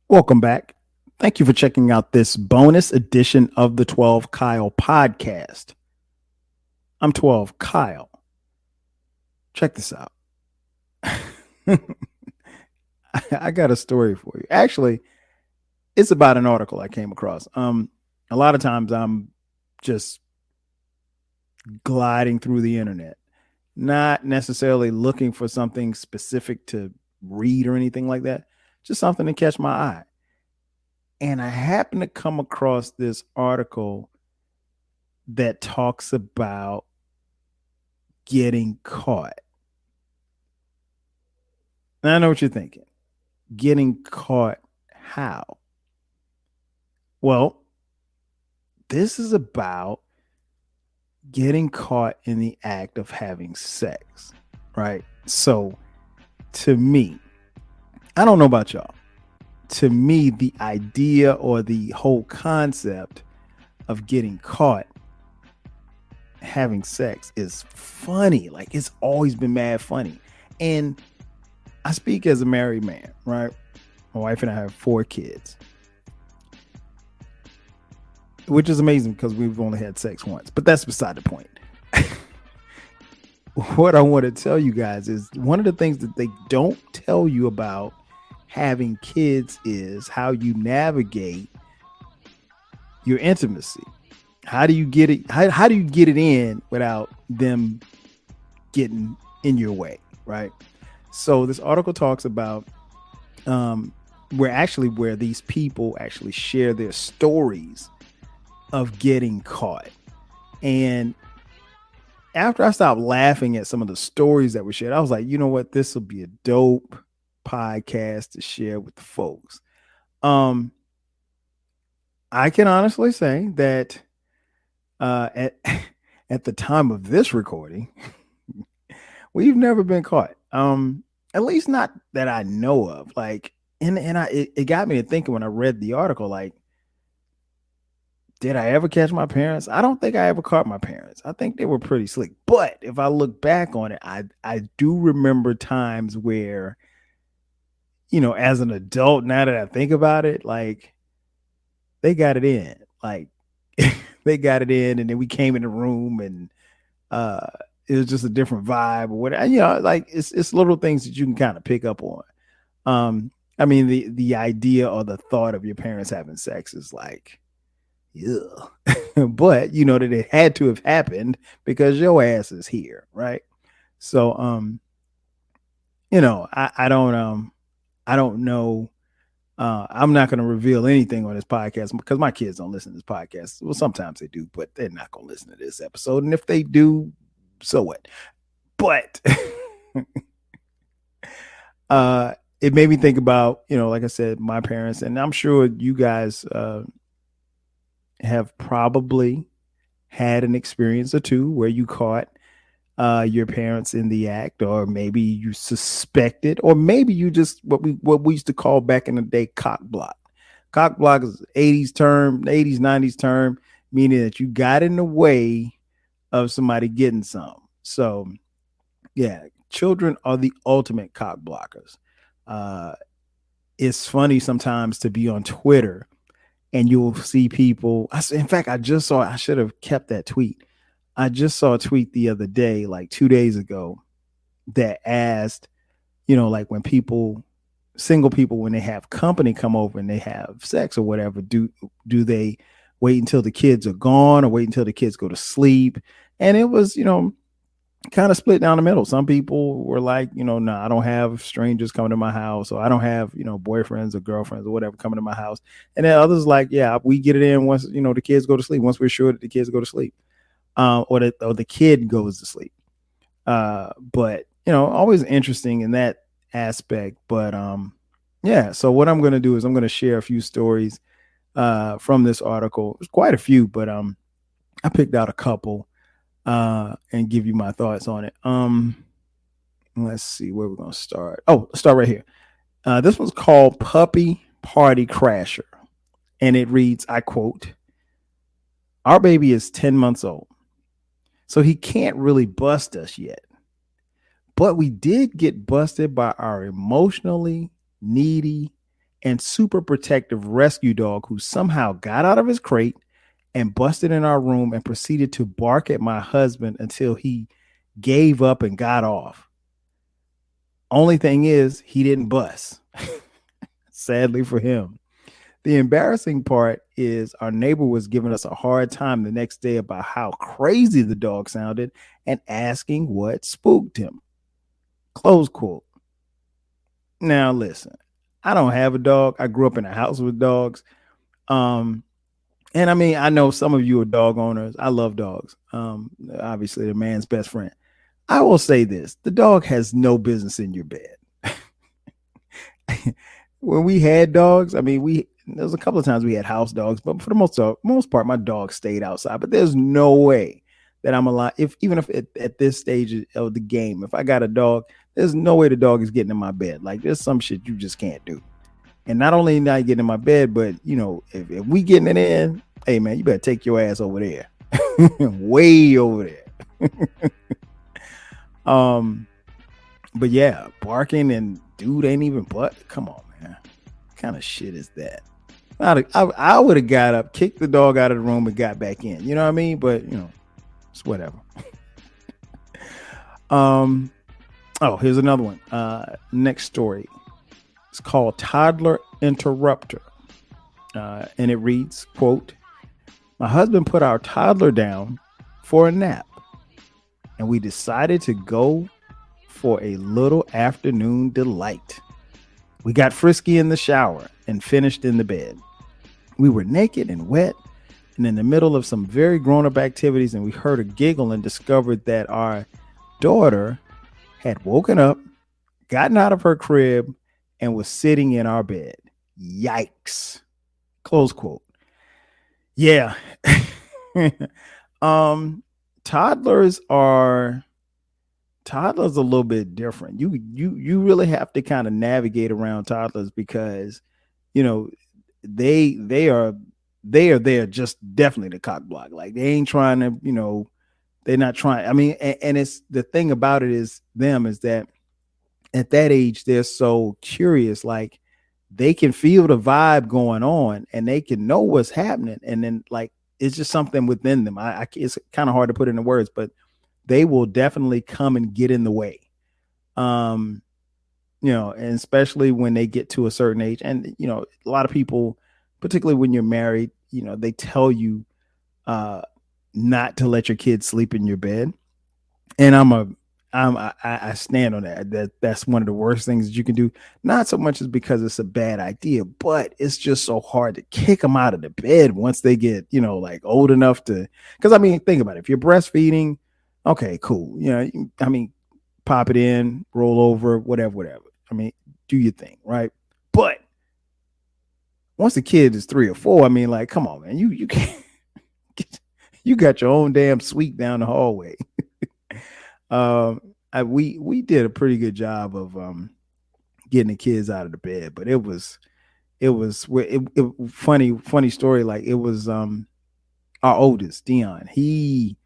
Welcome back. Thank you for checking out this bonus edition of the 12 Kyle podcast. I'm 12 Kyle. Check this out. I got a story for you. Actually, it's about an article I came across. A lot of times I'm just gliding through the internet, not necessarily looking for something specific to read or anything like that, just something to catch my eye. And I happened to come across this article that talks about getting caught. And I know what you're thinking. Getting caught how? Well, this is about getting caught in the act of having sex, right? So, to me, I don't know about y'all. To me, the idea or the whole concept of getting caught having sex is funny. Like, it's always been mad funny. And I speak as a married man, right? My wife and I have 4 kids, which is amazing because we've only had sex once, but that's beside the point. What I want to tell you guys is one of the things that they don't tell you about having kids is how you navigate your intimacy. How do you get it? How do you get it in without them getting in your way, right? So this article talks about where these people actually share their stories of getting caught. And after I stopped laughing at some of the stories that were shared, I was like, you know what? This will be a dope podcast to share with the folks. I can honestly say that at at the time of this recording, we've never been caught. At least not that I know of. Like, it got me to thinking when I read the article, like, did I ever catch my parents? I don't think I ever caught my parents. I think they were pretty slick. But if I look back on it, I do remember times where, as an adult, now that I think about it, like, they got it in. Like, they got it in, and then we came in the room, and it was just a different vibe or whatever. Like, it's little things that you can kind of pick up on. I mean, the idea or the thought of your parents having sex is like, yeah. But you know that it had to have happened because your ass is here, right? So I don't know. I'm not going to reveal anything on this podcast because my kids don't listen to this podcast. Well, sometimes they do, but they're not going to listen to this episode. And if they do, so what? But it made me think about, like I said, my parents, and I'm sure you guys have probably had an experience or two where you caught your parents in the act, or maybe you suspected, or maybe you just what we used to call back in the day cock block. Cock block is 80s term, 80s, 90s term, meaning that you got in the way of somebody getting some. So yeah, children are the ultimate cock blockers. Uh, it's funny sometimes to be on Twitter and you'll see people. In fact, I just saw. I should have kept that tweet. I just saw a tweet the other day, like 2 days ago, that asked, like when single people, when they have company come over and they have sex or whatever, do they wait until the kids are gone or wait until the kids go to sleep? And it was, kind of split down the middle. Some people were like, no, I don't have strangers coming to my house, or I don't have, boyfriends or girlfriends or whatever coming to my house. And then others like, yeah, we get it in once, the kids go to sleep, once we're sure that the kids go to sleep, or the kid goes to sleep. But, always interesting in that aspect. But yeah, so what I'm going to do is I'm going to share a few stories from this article. There's quite a few, but I picked out a couple and give you my thoughts on it. Let's see where we're gonna start. Oh, start right here. This one's called Puppy Party Crasher, and it reads, I quote, "Our baby is 10 months old, so he can't really bust us yet. But we did get busted by our emotionally needy and super protective rescue dog who somehow got out of his crate and busted in our room and proceeded to bark at my husband until he gave up and got off. Only thing is, he didn't bust, sadly for him. The embarrassing part is our neighbor was giving us a hard time the next day about how crazy the dog sounded and asking what spooked him. Close quote. Now, listen, I don't have a dog. I grew up in a house with dogs. Um, and I mean, I know some of you are dog owners. I love dogs. Obviously, the man's best friend. I will say this: the dog has no business in your bed. When we had dogs, I mean, there was a couple of times we had house dogs, but for the most part, my dog stayed outside. But there's no way that I'm alive. Even if at this stage of the game, if I got a dog, there's no way the dog is getting in my bed. Like there's some shit you just can't do. And not only not getting in my bed, but if we getting it in, hey man, you better take your ass over there, way over there. But yeah, barking and dude ain't even but. Come on, man, what kind of shit is that? I would have got up, kicked the dog out of the room, and got back in. You know what I mean? But it's whatever. Oh, here's another one. Next story. It's called Toddler Interrupter. And it reads, quote, my husband put our toddler down for a nap, and we decided to go for a little afternoon delight. We got frisky in the shower and finished in the bed. We were naked and wet and in the middle of some very grown-up activities, and we heard a giggle and discovered that our daughter had woken up, gotten out of her crib, and was sitting in our bed. Yikes. Close quote. Yeah. Toddlers are a little bit different. You really have to kind of navigate around toddlers because they are there just definitely to cock block. Like they ain't trying to, they're not trying. I mean, and it's the thing about it is that at that age they're so curious, like they can feel the vibe going on and they can know what's happening, and then like it's just something within them. It's kind of hard to put into words, but they will definitely come and get in the way. And especially when they get to a certain age, and a lot of people, particularly when you're married, they tell you not to let your kids sleep in your bed, and I stand on that. That's one of the worst things that you can do. Not so much as because it's a bad idea, but it's just so hard to kick them out of the bed once they get, like old enough to. Because I mean, think about it. If you're breastfeeding, okay, cool. I mean, pop it in, roll over, whatever. I mean, do your thing, right? But once the kid is 3 or 4, I mean, like, come on, man, you can't. You got your own damn suite down the hallway. We did a pretty good job of getting the kids out of the bed, but it was funny story. Like it was our oldest, Dion. He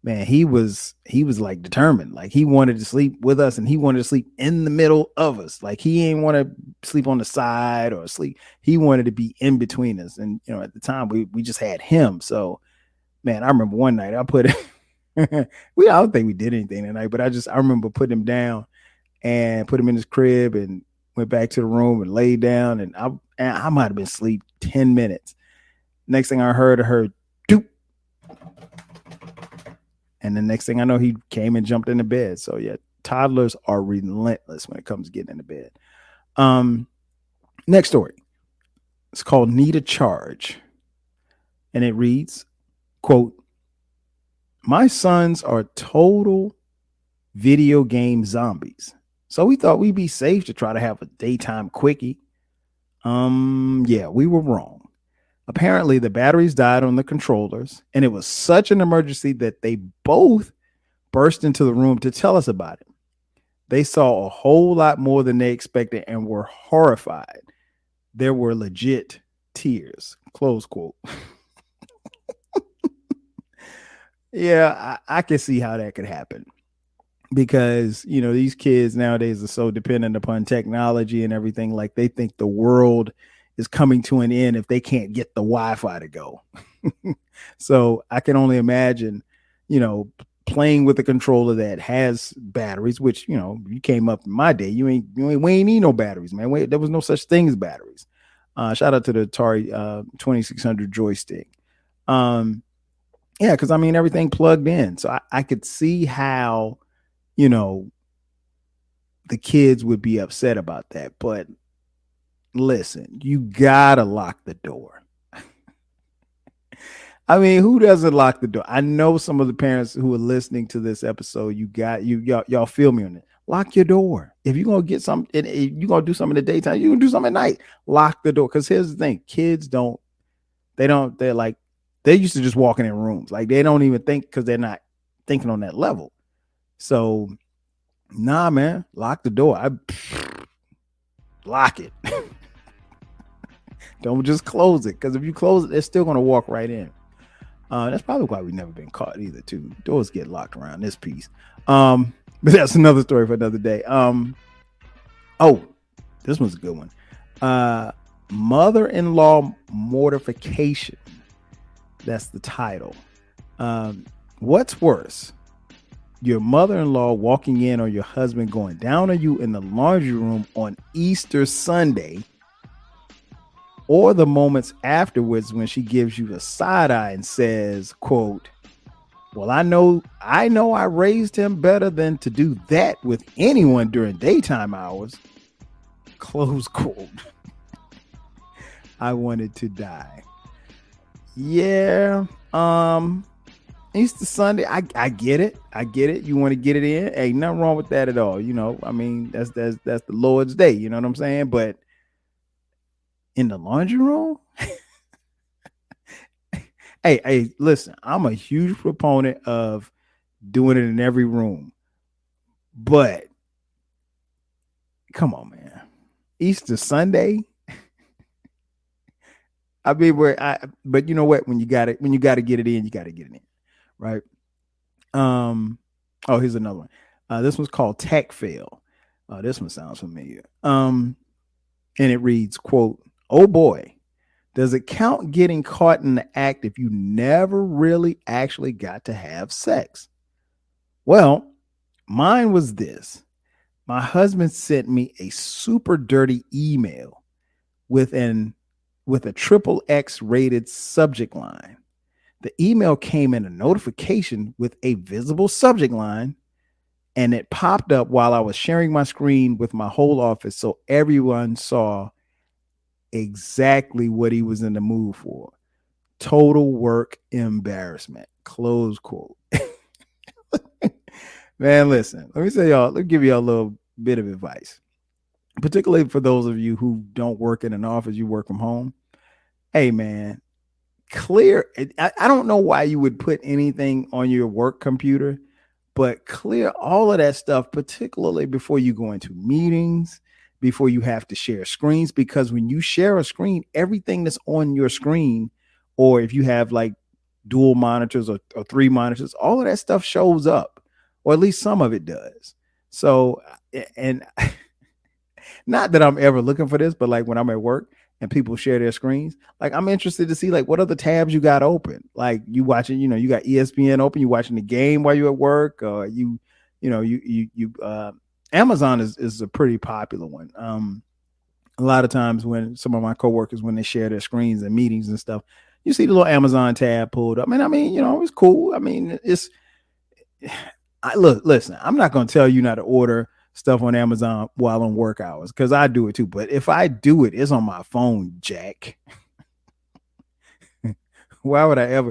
was like determined. Like he wanted to sleep with us, and he wanted to sleep in the middle of us. Like he ain't want to sleep on the side or sleep. He wanted to be in between us. And at the time we just had him. So man, I remember one night I put I don't think we did anything tonight, but I remember putting him down and put him in his crib and went back to the room and laid down, and I might have been asleep 10 minutes. Next thing I heard doop. And the next thing I know, he came and jumped into bed. So yeah, toddlers are relentless when it comes to getting into bed. Next story. It's called Need a Charge. And it reads, quote, my sons are total video game zombies. So we thought we'd be safe to try to have a daytime quickie. Yeah, we were wrong. Apparently the batteries died on the controllers, and it was such an emergency that they both burst into the room to tell us about it. They saw a whole lot more than they expected and were horrified. There were legit tears. Close quote. Yeah, I can see how that could happen. because these kids nowadays are so dependent upon technology and everything. Like, they think the world is coming to an end if they can't get the Wi-Fi to go. So I can only imagine, you know, playing with a controller that has batteries, which you came up in my day, we ain't need no batteries, man. There was no such thing as batteries. Shout out to the Atari 2600 joystick. Yeah, because I mean everything plugged in, so I could see how you know the kids would be upset about that. But listen, you gotta lock the door. I mean, who doesn't lock the door? I know some of the parents who are listening to this episode. Y'all feel me on it. Lock your door. If you're gonna get something, if you're gonna do something in the daytime, you can do something at night. Lock the door. Because here's the thing: kids don't. They're like they're used to just walking in rooms. Like, they don't even think, because they're not thinking on that level. So, nah, man, lock the door. Lock it. Don't just close it, because if you close it, they're still gonna walk right in. That's probably why we've never been caught either, too. Doors get locked around this piece. But that's another story for another day. Oh, this one's a good one. Mother-in-law mortification. That's the title. What's worse? Your mother-in-law walking in, or your husband going down on you in the laundry room on Easter Sunday, or the moments afterwards when she gives you a side eye and says, quote, well, I know I raised him better than to do that with anyone during daytime hours. Close quote. I wanted to die. Yeah. Easter Sunday, I get it. I get it. You want to get it in. Ain't nothing wrong with that at all. I mean, that's the Lord's day. You know what I'm saying? But in the laundry room? Hey, listen, I'm a huge proponent of doing it in every room. But come on, man. Easter Sunday? I mean, but you know what? When you got to get it in, you got to get it in. Right. Oh, here's another one. This one's called Tech Fail. This one sounds familiar. And it reads, quote, oh boy, does it count getting caught in the act if you never really actually got to have sex? Well, mine was this. My husband sent me a super dirty email with a triple X rated subject line. The email came in a notification with a visible subject line, and it popped up while I was sharing my screen with my whole office, so everyone saw exactly what he was in the mood for. Total work embarrassment. Close quote. Man, listen, let me give y'all a little bit of advice, particularly for those of you who don't work in an office, you work from home. Hey, man, I don't know why you would put anything on your work computer, but clear all of that stuff, particularly before you go into meetings, before you have to share screens, because when you share a screen, everything that's on your screen, or if you have like dual monitors or 3 monitors, all of that stuff shows up, or at least some of it does. So, and not that I'm ever looking for this, but like when I'm at work and people share their screens, like I'm interested to see like what other tabs you got open. Like you watching, you got ESPN open, you watching the game while you're at work, or Amazon is a pretty popular one. A lot of times when some of my coworkers, when they share their screens and meetings and stuff, you see the little Amazon tab pulled up. I mean, it's cool. I mean, listen, I'm not going to tell you not to order stuff on Amazon while on work hours, because I do it too. But if I do it, it's on my phone, Jack. Why would I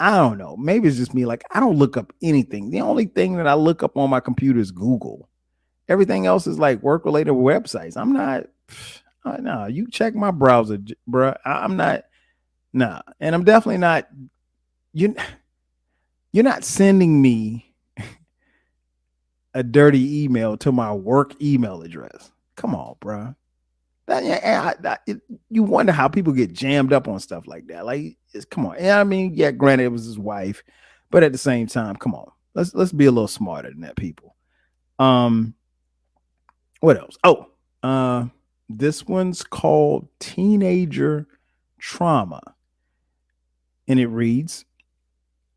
I don't know. Maybe it's just me. Like, I don't look up anything. The only thing that I look up on my computer is Google. Everything else is like work related websites. I'm not, no, you check my browser, bro. I'm not, nah. And I'm definitely not, you're not sending me a dirty email to my work email address. Come on, bro. You wonder how people get jammed up on stuff like that. Like, come on. Yeah, I mean, yeah, granted, it was his wife, but at the same time, come on. Let's be a little smarter than that, people. Um, what else? Oh, uh, this one's called Teenager Trauma, and it reads,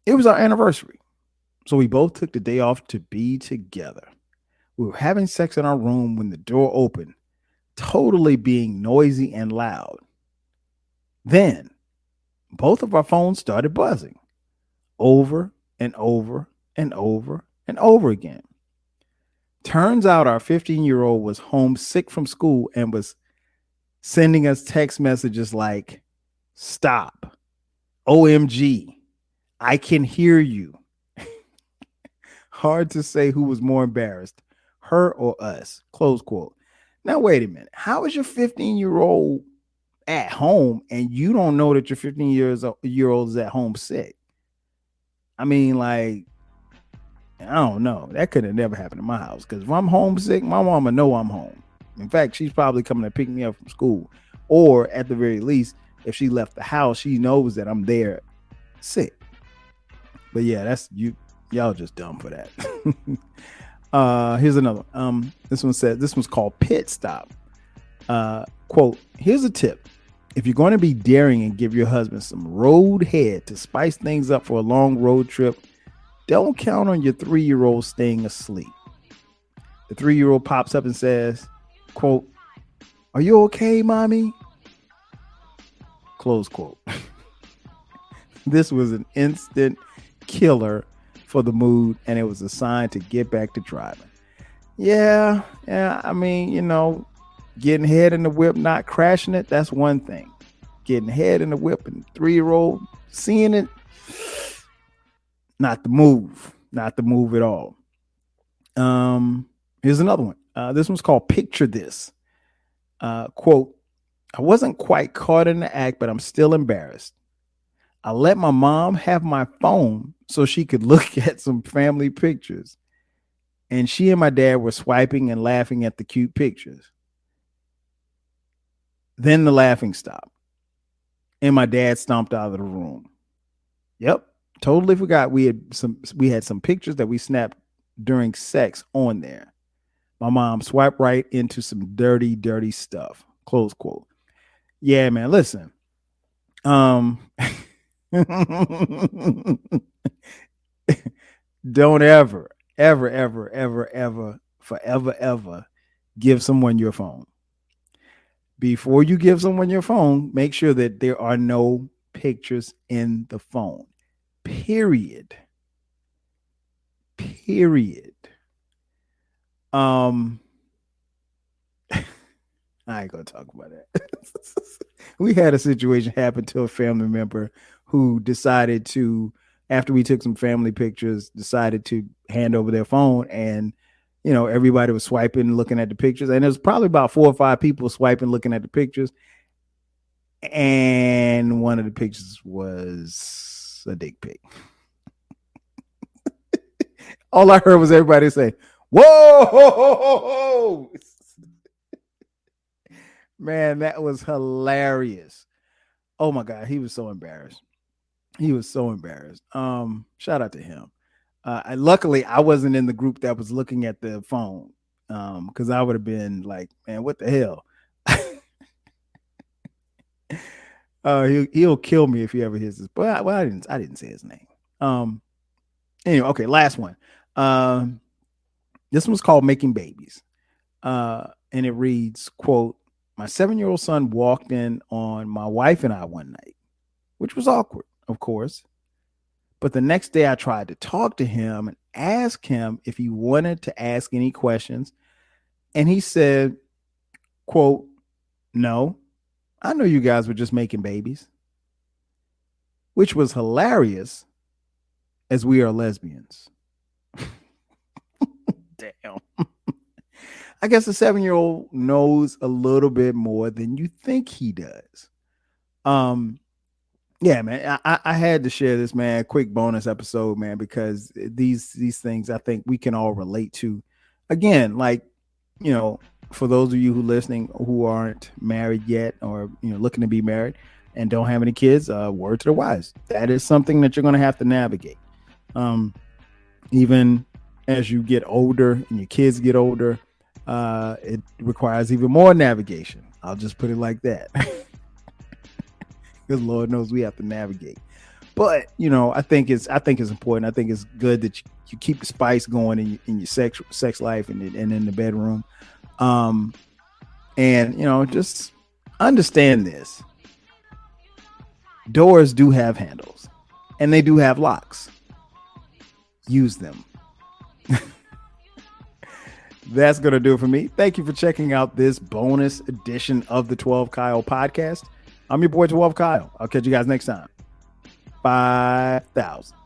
"It was our anniversary, so we both took the day off to be together. We were having sex in our room when the door opened, totally being noisy and loud. Then both of our phones started buzzing over and over and over and over again. Turns out our 15-year-old was homesick from school and was sending us text messages like, stop, OMG, I can hear you." Hard to say who was more embarrassed, her or us. Close quote. Now, wait a minute. How is your 15-year-old at home and you don't know that your 15-year-old is at home sick? I mean, like, I don't know. That could have never happened in my house, because if I'm homesick, my mama know I'm home. In fact, she's probably coming to pick me up from school. Or at the very least, if she left the house, she knows that I'm there sick. But yeah, that's you. Y'all just dumb for that. Here's another. This one's called Pit Stop. Quote, "Here's a tip. If you're going to be daring and give your husband some road head to spice things up for a long road trip, don't count on your 3-year-old staying asleep." The 3-year-old pops up and says, quote, "Are you okay, mommy?" Close quote. This was an instant killer for the mood, and it was a sign to get back to driving. Yeah. I mean, getting head in the whip, not crashing it, that's one thing. Getting head in the whip and 3-year-old seeing it, not the move. Not the move at all. Here's another one. This one's called Picture This. Quote, "I wasn't quite caught in the act, but I'm still embarrassed. I let my mom have my phone so she could look at some family pictures. And she and my dad were swiping and laughing at the cute pictures. Then the laughing stopped. And my dad stomped out of the room. Yep. Totally forgot we had some pictures that we snapped during sex on there. My mom swiped right into some dirty, dirty stuff." Close quote. Yeah, man. Listen. Don't ever, ever, ever, ever, ever, forever, ever give someone your phone. Before you give someone your phone, make sure that there are no pictures in the phone. Period. Period. I ain't gonna talk about that. We had a situation happen to a family member who decided to, after we took some family pictures, decided to hand over their phone, and everybody was swiping, looking at the pictures, and there's probably about 4 or 5 people swiping, looking at the pictures, and one of the pictures was a dick pic. All I heard was everybody say, "Whoa!" Man, that was hilarious. Oh my God, he was so embarrassed. He was so embarrassed. Shout out to him. Luckily, I wasn't in the group that was looking at the phone, because I would have been like, "Man, what the hell?" He'll kill me if he ever hears this. But I didn't say his name. Anyway, okay, last one. This one's called Making Babies, and it reads, quote, "My 7-year-old son walked in on my wife and I one night, which was awkward, of course. But the next day I tried to talk to him and ask him if he wanted to ask any questions. And he said, quote, 'No, I know you guys were just making babies,' which was hilarious, as we are lesbians." Damn. I guess the 7-year-old knows a little bit more than you think he does. Yeah, man, I had to share this, man. Quick bonus episode, man, because these things I think we can all relate to. Again, like, for those of you who listening who aren't married yet, or looking to be married and don't have any kids, word to the wise. That is something that you're going to have to navigate. Even as you get older and your kids get older, it requires even more navigation. I'll just put it like that. Because Lord knows we have to navigate. But I think it's important. I think it's good that you keep the spice going in your sex life and in the bedroom. And just understand this. Doors do have handles and they do have locks. Use them. That's going to do it for me. Thank you for checking out this bonus edition of the 12 Kyle podcast. I'm your boy 12 Kyle. I'll catch you guys next time. 5,000.